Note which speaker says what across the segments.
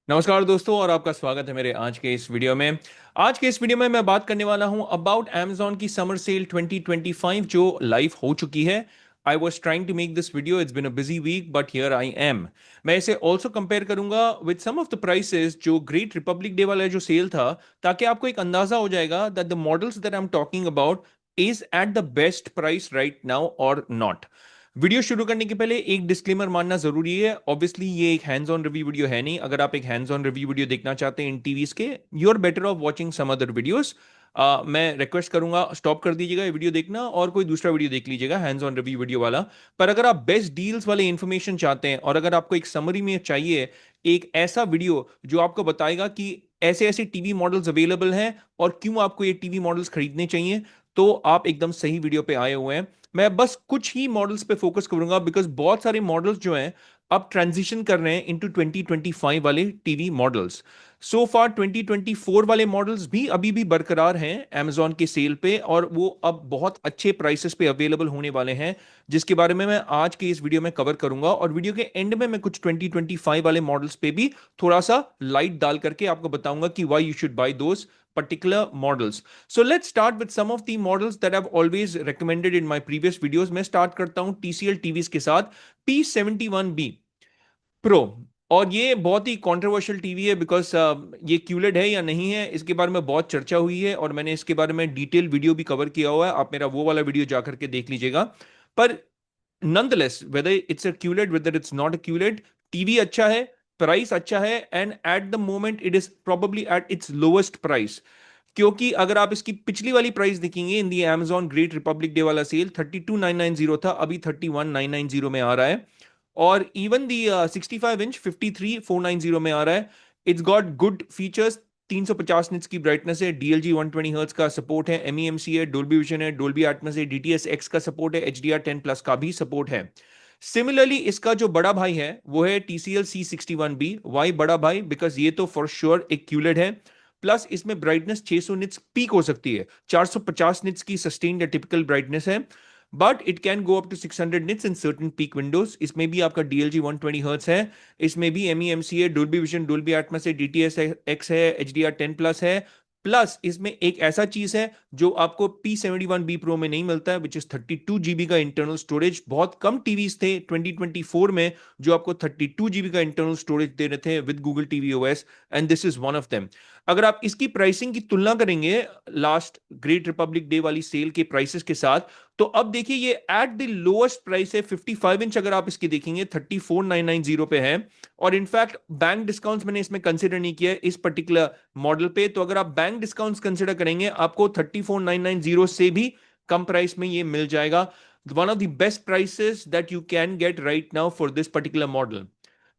Speaker 1: नमस्कार दोस्तों और आपका स्वागत है मेरे आज के इस वीडियो में। आज के इस वीडियो में मैं बात करने वाला हूं अबाउट Amazon की समर सेल 2025 जो लाइव हो चुकी है। I was trying to make this video, it's been a busy week but here I am. मैं इसे ऑल्सो कंपेयर करूंगा with some of the prices जो ग्रेट रिपब्लिक डे वाला जो सेल था, ताकि आपको एक अंदाजा हो जाएगा that the models that I am talking about is at the best price right now और नॉट। वीडियो शुरू करने के पहले एक डिस्क्लेमर मानना जरूरी है। ऑब्वियसली ये एक हैंड्स ऑन रिव्यू वीडियो है नहीं। अगर आप एक हैंड्स ऑन रिव्यू वीडियो देखना चाहते हैं इन टीवीज के, you are better off watching some other videos. मैं रिक्वेस्ट करूंगा स्टॉप कर दीजिएगा ये वीडियो देखना और कोई दूसरा वीडियो देख लीजिएगा हैंड्स ऑन रिव्यू वीडियो वाला। पर अगर आप बेस्ट डील्स वाले इंफॉर्मेशन चाहते हैं और अगर आपको एक समरी में चाहिए एक ऐसा वीडियो जो आपको बताएगा कि ऐसे ऐसे टीवी मॉडल्स अवेलेबल हैं और क्यों आपको ये टीवी मॉडल्स खरीदने चाहिए, तो आप एकदम सही वीडियो पे आए हुए हैं। मैं बस कुछ ही मॉडल्स पे फोकस करूंगा बिकॉज बहुत सारे मॉडल्स जो हैं अब ट्रांजिशन कर रहे हैं इनटू 2025 वाले टीवी मॉडल्स। सो फार 2024 वाले मॉडल्स भी अभी भी बरकरार हैं Amazon के सेल पे और वो अब बहुत अच्छे प्राइसेस पे अवेलेबल होने वाले हैं, जिसके बारे में मैं आज के इस वीडियो में कवर करूंगा। और वीडियो के एंड में मैं कुछ 2025 वाले मॉडल्स पे भी थोड़ा सा लाइट डाल करके आपको बताऊंगा कि why you should buy those particular models. So let's start with some of the models that I've always recommended in my previous videos. मैं start करता हूं TCL TVs के साथ P71B Pro। और ये बहुत ही कंट्रोवर्शियल टीवी है बिकॉज ये क्यूलेड है या नहीं है इसके बारे में बहुत चर्चा हुई है और मैंने इसके बारे में डिटेल वीडियो भी कवर किया हुआ है। आप मेरा वो वाला वीडियो जाकर के देख लीजिएगा। पर nonetheless whether it's a QLED whether it's not a QLED, TV अच्छा है, प्राइस अच्छा है and at the moment it is probably eight its lowest price. क्योंकि अगर आप इसकी पिछली वाली प्राइस देखेंगे इन दी Amazon ग्रेट रिपब्लिक डे वाला सेल 32,990 था, अभी 31,990 में आ रहा है। और इवन दी 65 इंच 53,490 में आ रहा है। It's got good features. 350 nits की ब्राइटनेस है, DLG 120 हर्ट्ज का सपोर्ट है, MEMC है, डोल्बी विजन है, डोल्बी एटमॉस है, DTS X का सपोर्ट है, HDR10 प्लस का भी सपोर्ट है। सिमिलरली इसका जो बड़ा भाई है वो है TCL C61B। वाई बड़ा भाई? बिकॉज ये तो फॉर श्योर एक क्यूलेड है, प्लस इसमें ब्राइटनेस 600 निट्स पीक हो सकती है, 450 निट्स की सस्टेन्ड या टिपिकल ब्राइटनेस है, but it can go up to 600 nits in certain peak windows. इसमें भी आपका DLG 120 हर्ट्ज है, इसमें भी MEMC है, डोल्बी विजन, डोल्बी एटमॉस है, DTS X है, HDR10 प्लस है। प्लस इसमें एक ऐसा चीज है जो आपको P71B Pro में नहीं मिलता है, विच इज 32 GB का इंटरनल स्टोरेज। बहुत कम टीवीज थे 2024 में जो आपको 32 GB का इंटरनल स्टोरेज दे रहे थे with Google TV OS, and this is one of them. अगर आप इसकी प्राइसिंग की तुलना करेंगे लास्ट ग्रेट रिपब्लिक डे वाली सेल के प्राइसेस के साथ, तो अब देखिए ये एट द लोएस्ट प्राइस है। 55 इंच अगर आप इसकी देखेंगे 34,990 पे है। और इनफैक्ट बैंक डिस्काउंट्स मैंने इसमें कंसिडर नहीं किया है इस पर्टिकुलर मॉडल पे, तो अगर आप बैंक डिस्काउंट्स कंसिडर करेंगे आपको 34,990 से भी कम प्राइस में ये मिल जाएगा। One of the best prices that you can get right now for this particular model.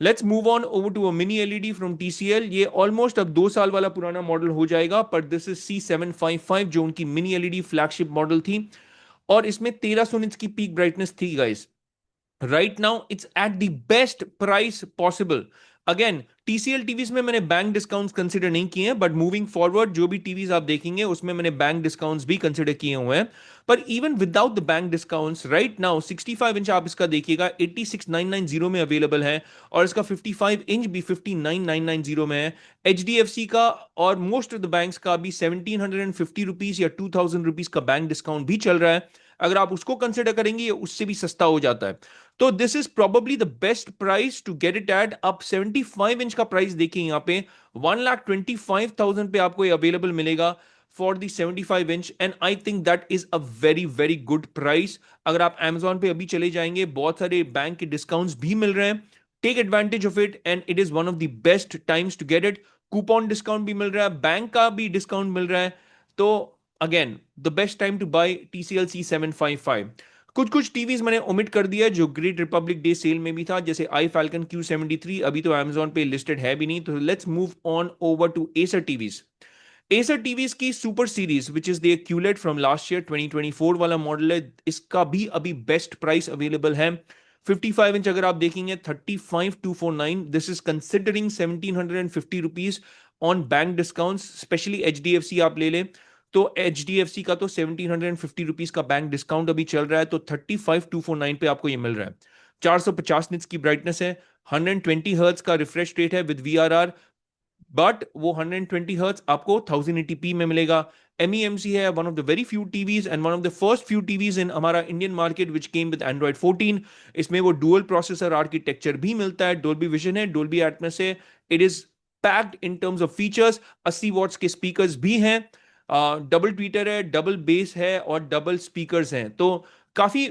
Speaker 1: Let's move on over to a mini LED from TCL। ये ऑलमोस्ट अब 2 साल वाला पुराना मॉडल हो जाएगा, पर दिस इज C755 जो उनकी मिनी एलईडी फ्लैगशिप मॉडल थी और इसमें 1300 निट्स की पीक ब्राइटनेस थी guys. Right now it's at the best price possible. Again TCL TVs में मैंने बैंक डिस्काउंट्स कंसिडर नहीं किए हैं, बट मूविंग फॉरवर्ड जो भी टीवीज आप देखेंगे उसमें मैंने बैंक डिस्काउंट्स भी कंसिडर किए हुए हैं। पर even without the bank discounts right now 65 inch आप इसका देखिएगा 86,990 में अवेलेबल है और इसका 55 इंच भी 59,990 में है। HDFC का और मोस्ट ऑफ द बैंक्स का भी 1,750 रुपीज या 2,000 रुपीज का बैंक डिस्काउंट भी चल रहा है। अगर आप उसको कंसिडर करेंगे ये उससे भी सस्ता हो जाता है। तो this is probably the best price to get it at. आप 75 इंच का प्राइस देखिए यहाँ पे 1,25,000 पे आपको ये अवेलेबल मिलेगा for the 75 inch, and I think that is a very very good price. अगर आप Amazon पे अभी चले जाएंगे बहुत सारे बैंक के डिस्काउंट्स भी मिल रहे हैं। Take advantage of it and it is one of the best times to get it. Coupon discount भी मिल रहा है, बैंक का भी डिस्काउंट मिल रहा है। तो again the best time to buy TCL C755। कुछ कुछ टीवीज मैंने ओमिट कर दिया जो ग्रेट रिपब्लिक डे सेल में भी था, जैसे आई फैल्कन Q73 अभी तो Amazon पे लिस्टेड है भी नहीं। तो let's move on over to Acer TVs. Acer TVs की super series which is the QLED from last year 2024 वाला मॉडल है, इसका भी अभी बेस्ट प्राइस अवेलेबल है। 55 इंच अगर आप देखेंगे 35,249, this is considering 1,750 rupees on bank discount. Specially HDFC आप ले लें तो HDFC का तो 1,750 रुपीज का बैंक डिस्काउंट अभी चल रहा है, तो 35,249 पे आपको ये मिल रहा है। 450 निट्स की ब्राइटनेस है, 120 हर्ट्ज का रिफ्रेश रेट है विद VRR, बट वो 120 हर्ट्ज आपको 1080p में मिलेगा। MEMC है one of the very few TVs and one of the first few TVs in हमारा Indian market which came with Android 14। इसमें वो डुअल प्रोसेसर आर्किटेक्चर भी मिलता है, डोल्बी विजन है, डोल्बी एटमॉस है। It is packed in terms of features. 80 watts के speakers भी हैं, डबल ट्वीटर है, डबल बेस है और डबल स्पीकर्स हैं। तो काफी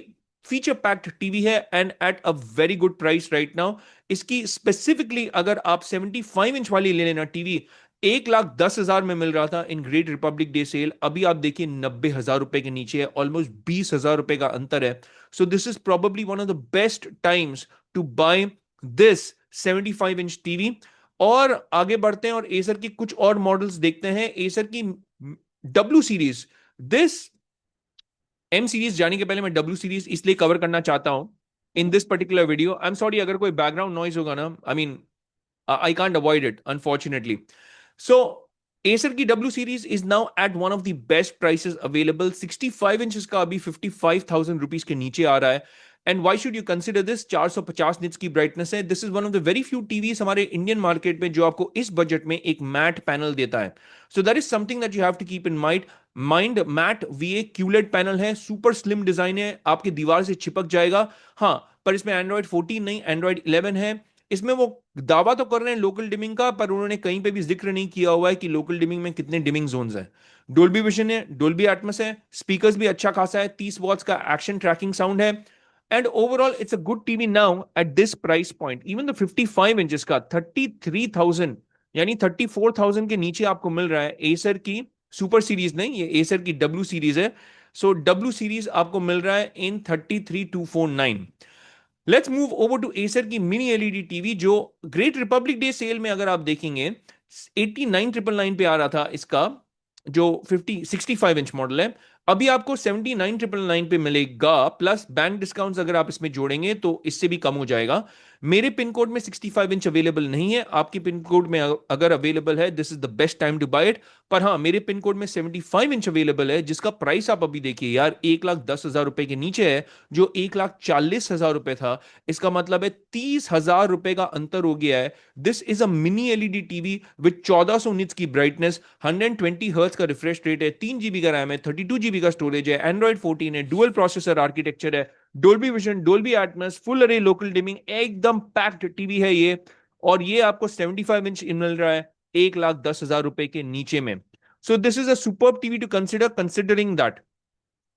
Speaker 1: फीचर पैक्ड टीवी है and at a very good price right now. इसकी स्पेसिफिकली अगर आप 75 इंच वाली ले लेना टीवी, 1,10,000 में मिल रहा था in great republic day sale. अभी आप देखिए 90,000 रुपए के नीचे है, ऑलमोस्ट 20,000 रुपए का अंतर है। So this is probably one of the best times to buy this 75 inch TV. और आगे बढ़ते हैं और एसर की कुछ और मॉडल्स देखते हैं। एसर की W series, this M series जाने के पहले मैं डब्ल्यू सीरीज इसलिए कवर करना चाहता हूं in this particular video. I am sorry अगर कोई बैकग्राउंड नॉइज होगा ना, I mean I can't avoid it, unfortunately. So, Acer की W series is now at one of the best prices available. 65 inches का अभी 55,000 rupees के नीचे आ रहा है। And why should you consider this? 450 nits की ब्राइटनेस है। This is one of the very few TVs हमारे इंडियन मार्केट में जो आपको इस बजट में एक मैट पैनल देता है। So that is something that you have to keep in mind. Matte VA QLED panel है, सुपर स्लिम डिजाइन है, आपकी दीवार से चिपक जाएगा। हाँ, पर इसमें एंड्रॉइड 14 नहीं, एंड्रॉइड 11 है। इसमें वो दावा तो कर रहे हैं लोकल डिमिंग का, पर उन्होंने कहीं पे भी जिक्र नहीं किया हुआ है कि लोकल डिमिंग में कितने डिमिंग जोन्स हैं। डोल्बी विजन है, डोल्बी एटमॉस है, स्पीकर्स भी अच्छा खासा है, 30 वॉट्स का एक्शन ट्रैकिंग साउंड है। And overall it's a good TV now at this price point. Even the 55 inches का 33,000 यानी 34,000 के नीचे आपको मिल रहा है। एसर की सुपर सीरीज नहीं, ये एसर की डब्ल्यू सीरीज है। सो डब्ल्यू सीरीज आपको मिल रहा है in 33,249। Let's move over to Acer की मिनी एलईडी टीवी जो ग्रेट रिपब्लिक डे सेल में अगर आप देखेंगे 89,999 पे आ रहा था इसका जो 65 इंच मॉडल है। अभी आपको 79,999 पे मिलेगा, प्लस बैंक डिस्काउंट्स अगर आप इसमें जोड़ेंगे तो इससे भी कम हो जाएगा। मेरे पिन कोड में 65 इंच अवेलेबल नहीं है, आपके पिन कोड में अगर अवेलेबल है this is the best time to buy it. पर हाँ, मेरे पिन कोड में 75 इंच अवेलेबल है जिसका प्राइस आप अभी देखिए यार, 1,10,000 रुपए के नीचे है, जो 1,40,000 रुपए था। इसका मतलब है 30,000 रुपए का अंतर हो गया है। This is a mini LED TV with 1400 nits की ब्राइटनेस, 120 हर्ट्ज का रिफ्रेश रेट है, 3 GB का रैम है, 32 GB का स्टोरेज है, एंड्रॉइड 14 है, डुअल प्रोसेसर आर्किटेक्चर है, Dolby Vision, Dolby Atmos, full अरे लोकल डिमिंग, एकदम पैक्ड टीवी है ये। और ये आपको 75 इंच मिल रहा है 1,10,000 रुपए के नीचे में। So this is a superb TV to consider considering that.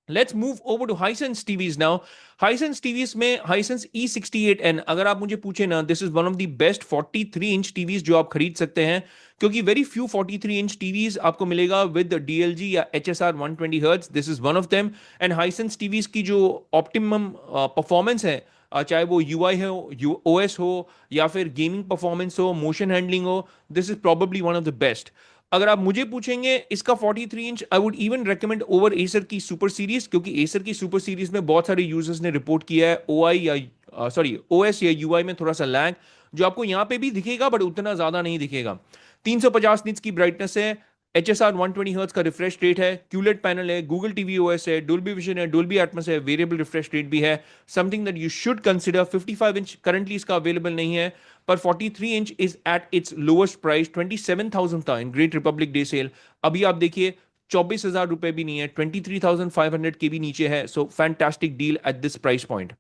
Speaker 1: Let's move over to Hisense TVs now. Hisense TVs में हाइसेंस E68N, अगर आप मुझे पूछे ना, this is one of the best 43 inch TVs जो आप खरीद सकते हैं, क्योंकि वेरी फ्यू 43 इंच टीवीज आपको मिलेगा विद DLG या HSR 120 hertz. This is one of them. And Hisense TVs की जो ऑप्टिमम परफॉर्मेंस है, चाहे वो UI हो, OS हो, या फिर गेमिंग परफॉर्मेंस हो, मोशन हैंडलिंग हो, this is probably one of the best. अगर आप मुझे पूछेंगे इसका 43 inch I would even recommend over Acer की सुपर सीरीज, क्योंकि एसर की सुपर सीरीज में बहुत सारे यूजर्स ने रिपोर्ट किया है OI या सॉरी OS या UI में थोड़ा सा लैग, जो आपको यहां पे भी दिखेगा बट उतना ज्यादा नहीं दिखेगा। 350 निट्स की ब्राइटनेस है, HSR 120 हर्ट्ज का रिफ्रेश रेट है, QLED पैनल है, गूगल टीवी OS है, डोल्बी विजन है, डोल्बी एटमॉस है, वेरिएबल रिफ्रेश रेट भी है। Something that you should consider. 55 inch currently इसका अवेलेबल नहीं है, पर 43 inch is at its lowest price. 27,000 था in great republic day sale, अभी आप देखिए 24,000 रुपए भी नहीं है, 23,500 के भी नीचे है। सो fantastic deal at this price point.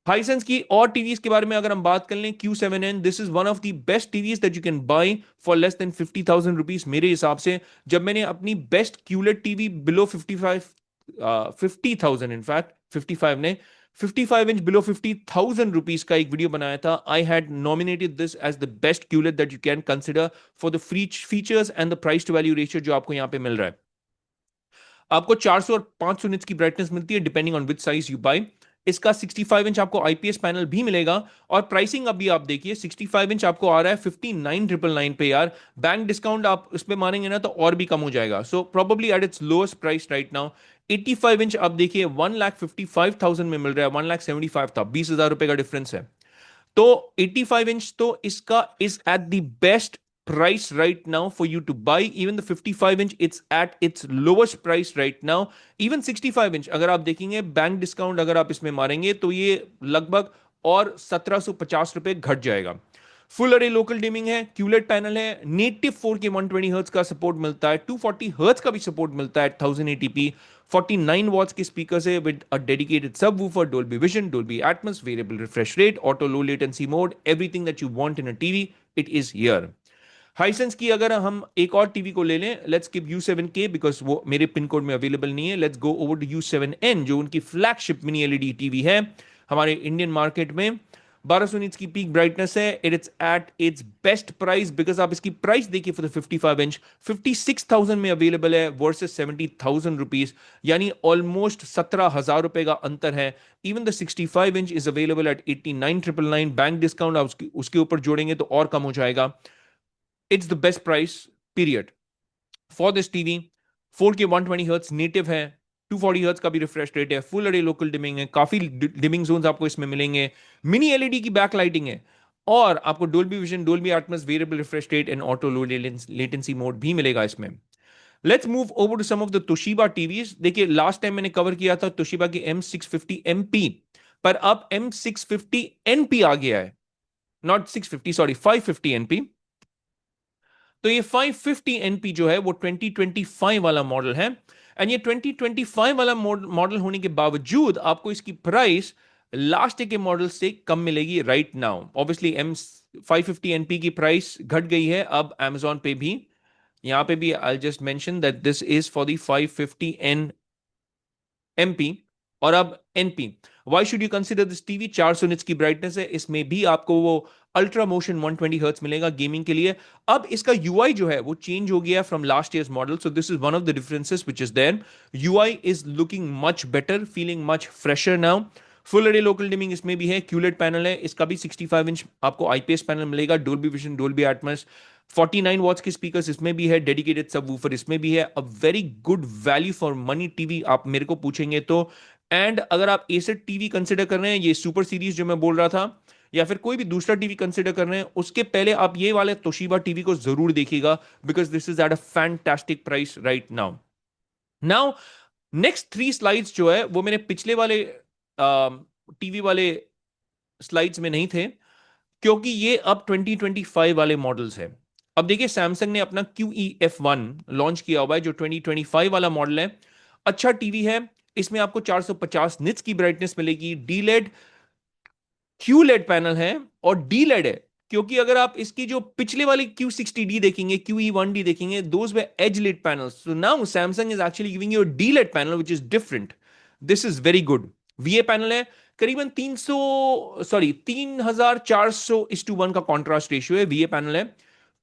Speaker 1: Hisense की और टीवीज के बारे में अगर हम बात कर लें, Q7N, this is one of the best TVs that you can buy for less than 50,000 rupees मेरे हिसाब से। जब मैंने अपनी best QLED TV below 50,000 in fact 55 ने 55 इंच बिलो 50,000 रुपीज का एक वीडियो बनाया था, I had nominated this as the best QLED that you can consider for the free features and the price to value ratio जो आपको यहां पे मिल रहा है। आपको 400 और 500 निट्स की ब्राइटनेस मिलती है depending on which size you buy. इसका 65 इंच आपको IPS पैनल भी मिलेगा। और प्राइसिंग अभी आप देखिए, 65 इंच आपको आ रहा है 59,999 पे यार। बैंक डिस्काउंट आप उस पे मानेंगे ना तो और भी कम हो जाएगा। So probably eight its lowest price right now. 85 inch आप देखिए 1,55,000 में मिल रहा है, 1,75,000 था, 20,000 रुपए का डिफरेंस है। तो 85 इंच तो इसका is at the best price right now for you to buy. Even the 55 inch it's at its lowest price right now. Even 65 inch अगर आप देखेंगे बैंक डिस्काउंट अगर आप इसमें मारेंगे तो ये लगभग और 1,750 रुपए घट जाएगा। फुल अरे लोकल डिमिंग है, क्यूलेट पैनल है, नेटिव 4K 120 हर्ट्ज का सपोर्ट मिलता है, 240 हर्ट्ज का भी सपोर्ट मिलता है, 1080p, 49 वॉट्स के स्पीकर है with a dedicated subwoofer, Dolby Vision, Dolby Atmos, variable refresh rate, auto low latency mode, everything that you want in a TV, it is here. Hisense की अगर हम एक और टीवी को ले लें, लेट्स कीप U7K बिकॉज वो मेरे पिन कोड में अवेलेबल नहीं है, let's go over to U7N जो उनकी फ्लैगशिप मिनी एलईडी टीवी है हमारे इंडियन मार्केट में। 1200 निट्स की पीक ब्राइटनेस है, it's at its best price because आप इसकी प्राइस देखिए फॉर द 55 इंच 56,000 में अवेलेबल है वर्सेस 70,000 रुपीज, यानी ऑलमोस्ट 17,000 रुपए का अंतर है। Even the 65 inch is available at 89,999, bank discount आप उसके ऊपर जोड़ेंगे तो और कम हो जाएगा। It's the best price period for this TV. 4K 120 hertz native है, 240 हर्ट्ज का भी रिफ्रेश रेट है, फुल अरे लोकल डिमिंग है, काफी डिमिंग जोन्स आपको इसमें मिलेंगे, मिनी एलईडी की बैक लाइटिंग है, और आपको Dolby Vision, Dolby Atmos, variable refresh rate and auto low latency mode भी मिलेगा इसमें। Let's move over to some of the Toshiba TVs. देखिए लास्ट टाइम मैंने कवर किया था तोशिबा की M650MP, पर अब M650NP आ गया है, नॉट 650, सॉरी 550NP। तो ये 550 एनपी जो है वो 2025 वाला मॉडल है, एंड ये 2025 वाला मॉडल होने के बावजूद आपको इसकी प्राइस लास्ट के मॉडल से कम मिलेगी राइट नाउ। ऑब्वियसली M550NP की प्राइस घट गई है अब Amazon पे भी, यहां पे भी I just mention that this is for the 550N MP और अब NP। Why should you consider this TV? 400 nits की ब्राइटनेस है, इसमें भी आपको वो अल्ट्रा मोशन 120 हर्ट्ज मिलेगा गेमिंग के लिए। अब इसका यूआई जो है वो चेंज हो गया from last year's model, so this is one of the differences which is there. UI is looking much better, feeling much fresher now. Full array local dimming इसमें भी है, क्यूलेट पैनल है, इसका भी 65 इंच आपको IPS panel मिलेगा, Dolby Vision, Dolby Atmos, 49 watts के speakers इसमें भी है, डेडिकेटेड सबवूफर इसमें भी है। A very good value for money TV आप मेरे को पूछेंगे तो। एंड अगर आप एसेट टीवी कंसिडर कर रहे हैं, ये सुपर सीरीज जो मैं बोल रहा था, या फिर कोई भी दूसरा टीवी कंसिडर कर रहे हैं, उसके पहले आप ये वाले तोशिबा टीवी को जरूर देखिएगा because this is at a fantastic price right now. Now next 3 slides जो है वो मेरे पिछले वाले टीवी वाले स्लाइड्स में नहीं थे, क्योंकि ये अब 2025 वाले मॉडल्स हैं। अब देखिए सैमसंग ने अपना QEF1 लॉन्च किया हुआ है जो 2025 वाला मॉडल है। अच्छा टीवी है, इसमें आपको 450 निट्स की ब्राइटनेस मिलेगी, डीलेड QLED पैनल है और डीलेड है, क्योंकि अगर आप इसकी जो पिछले वाली Q60D देखेंगे, QE1D देखेंगे, those were edge LED panels, so now Samsung is actually giving you a DLED panel which is different. This is very good. VA panel है, करीबन 3400:1 का कॉन्ट्रास्ट रेशियो है, VA पैनल है।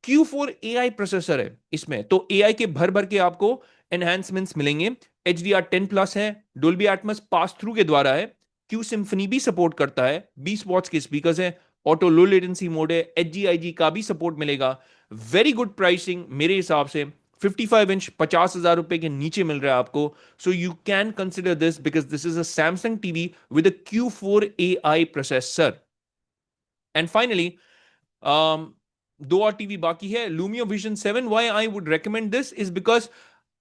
Speaker 1: Q4 AI प्रोसेसर है इसमें, तो AI के भर भर के आपको एनहांसमेंट्स मिलेंगे। HDR10+ है, डोल्बी एटमॉस पास थ्रू के द्वारा है, Q सिम्फनी भी सपोर्ट करता है, 20 वॉट्स के स्पीकर्स हैं, ऑटो लो लेटेंसी मोड है, HGIG का भी सपोर्ट मिलेगा। वेरी गुड प्राइसिंग मेरे हिसाब से, 55 इंच 50,000 रुपए के नीचे मिल रहा है आपको। So you can consider this because this is a Samsung TV with a Q4 AI processor. And finally दो और टीवी बाकी है, Lumio Vision 7। Why I would recommend this is because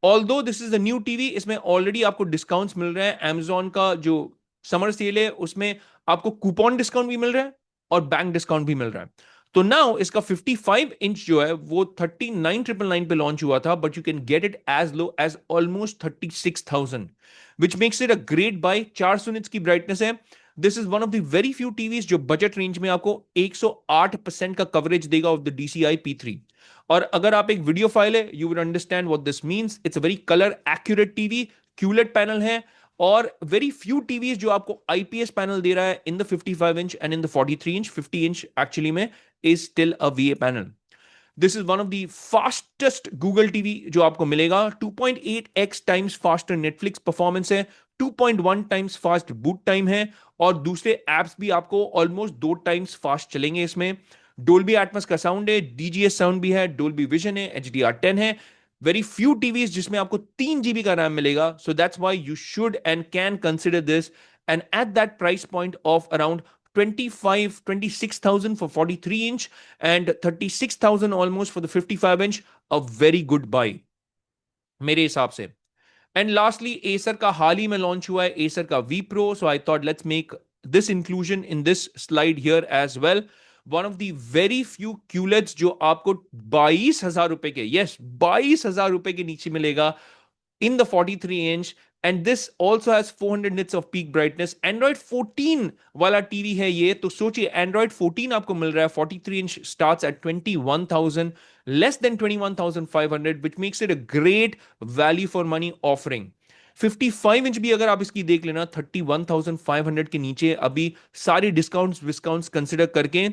Speaker 1: although this is a new TV, इसमें already आपको discounts मिल रहे हैं। Amazon का जो समर सेल है उसमें आपको कूपन डिस्काउंट भी मिल रहा है और बैंक डिस्काउंट भी मिल रहा है। तो नाउ इसका 55 इंच जो है वो 39,999 पे लॉन्च हुआ था, but you can get it as low as almost 36,000, which makes it a great buy. 400 nits की ब्राइटनेस है। This is one of the very few TVs जो बजट रेंज में आपको 108% का कवरेज देगा ऑफ द DCI P3। और अगर आप एक वीडियो फाइल है, you will understand what this means. It's a very colour accurate TV, culotte panel है, और वेरी फ्यू टीवीज जो आपको आईपीएस पैनल दे रहा है in the 55 inch and in the 43 inch. 50 inch actually में is still a VA panel. This is one of the fastest Google TV जो आपको मिलेगा। 2.8x times faster Netflix performance है, 2.1 टाइम्स फास्ट बूट टाइम है, और दूसरे apps भी आपको ऑलमोस्ट 2 टाइम्स फास्ट चलेंगे इसमें। डोल्बी एटमॉस का साउंड है, DGS साउंड भी है, डोल्बी विजन है, HDR10 है। वेरी फ्यू टीवीज जिसमें आपको 3 GB का रैम मिलेगा, so that's why you should and can consider this. And at that price point of around 26,000 for 43 inch and 36,000 almost for the 55 inch, a very good buy मेरे हिसाब से। And lastly Acer का हाल ही में launch हुआ है, Acer का V Pro, so I thought let's make this inclusion in this slide here as well. One of the very few QLEDs जो आपको 22,000 रुपए के, यस 22,000 रुपए के नीचे मिलेगा in the 43 inch, and this also has 400 nits of peak brightness. Android 14 वाला TV है ये, तो सोचिए Android 14 आपको मिल रहा है 43 inch, starts at 21,000, less than 21,500, which makes it a great value for money offering. 55 inch भी अगर आप इसकी देख लेना 31,500 के नीचे, अभी सारी डिस्काउंट्स कंसिडर करके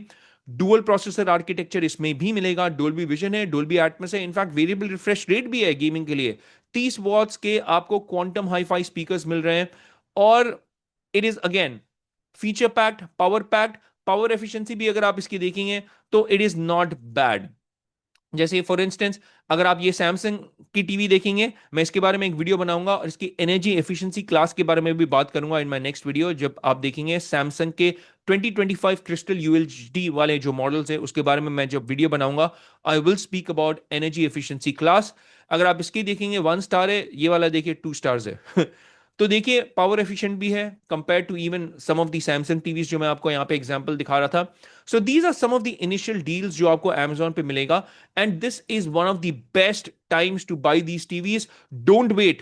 Speaker 1: डुअल प्रोसेसर आर्किटेक्चर इसमें भी मिलेगा, डोल्बी विजन है, डोल्बी एटमॉस है, इनफैक्ट वेरिएबल रिफ्रेश रेट भी है गेमिंग के लिए, 30 वॉट्स के आपको क्वांटम हाईफाई स्पीकर्स मिल रहे हैं, और it is again feature packed, power efficiency भी अगर आप इसकी देखेंगे तो इट इज नॉट बैड। जैसे फॉर इंस्टेंस अगर आप ये सैमसंग की टीवी देखेंगे, मैं इसके बारे में एक वीडियो बनाऊंगा और इसकी एनर्जी एफिशिएंसी क्लास के बारे में भी बात करूंगा इन माय नेक्स्ट वीडियो, जब आप देखेंगे सैमसंग के 2025 क्रिस्टल यूएलडी वाले जो मॉडल्स है उसके बारे में मैं जब वीडियो बनाऊंगा, I will speak about energy efficiency class. अगर आप इसकी देखेंगे 1 स्टार है, ये वाला देखिए 2 स्टार्स है तो देखिए पावर एफिशिएंट भी है compare to even some of the Samsung TVs जो मैं आपको यहाँ पे एग्जांपल दिखा रहा था। So these are some of the initial deals जो आपको Amazon पे मिलेगा, and this is one of the best times to buy these TVs. Don't wait,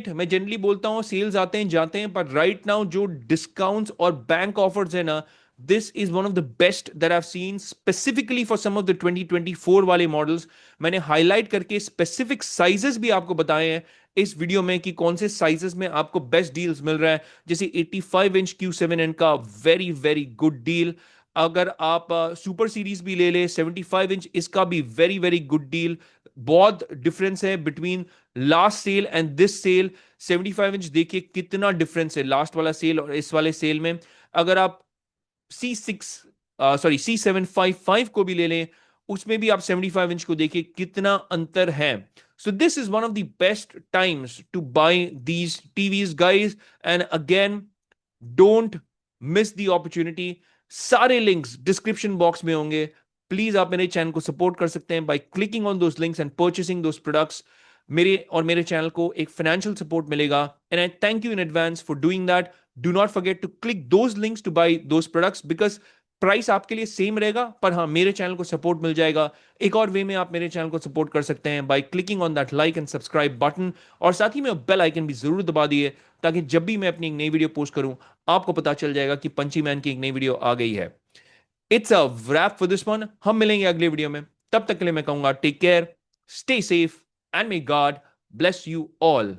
Speaker 1: मैं जनरली बोलता हूं सेल्स आते हैं जाते हैं, पर राइट नाउ जो डिस्काउंट्स और बैंक ऑफर्स है ना, this is one of the best that I have seen specifically for some of the 2024 वाले मॉडल्स। मैंने हाईलाइट करके स्पेसिफिक साइजेस भी आपको बताए हैं इस वीडियो में कि कौन से साइजेस में आपको बेस्ट डील्स मिल रहा है, जैसे 85 इंच Q7N का वेरी वेरी गुड डील। अगर आप सुपर सीरीज भी ले ले 75 इंच, इसका भी वेरी वेरी गुड डील। बहुत डिफरेंस है between last sale and this sale. 75 inch देखिए कितना डिफरेंस है लास्ट वाला सेल और इस वाले सेल में। अगर आप C755 को भी ले लें, उसमें भी आप 75 इंच को देखिए कितना अंतर है। So this is one of the best times to buy these TVs, guys. And again, don't miss the opportunity. सारे लिंक्स डिस्क्रिप्शन बॉक्स में होंगे। प्लीज आप मेरे चैनल को सपोर्ट कर सकते हैं by clicking on those links and purchasing those products. मेरे और मेरे चैनल को एक फाइनेंशियल सपोर्ट मिलेगा, and I thank you in advance for doing that. Do not forget to click those links to buy those products, because price आपके लिए same रहेगा, पर हाँ मेरे चैनल को सपोर्ट मिल जाएगा। एक और वे में आप मेरे चैनल को सपोर्ट कर सकते हैं by clicking on that like and subscribe button, और साथ ही में बेल आइकन भी जरूर दबा दिए, ताकि जब भी मैं अपनी एक नई वीडियो पोस्ट करूं आपको पता चल जाएगा कि पंची मैन की एक नई वीडियो आ गई है। It's a rap for this one. हम मिलेंगे अगले वीडियो में, तब तक के लिए मैं कहूंगा take care, stay safe, and may God bless you all.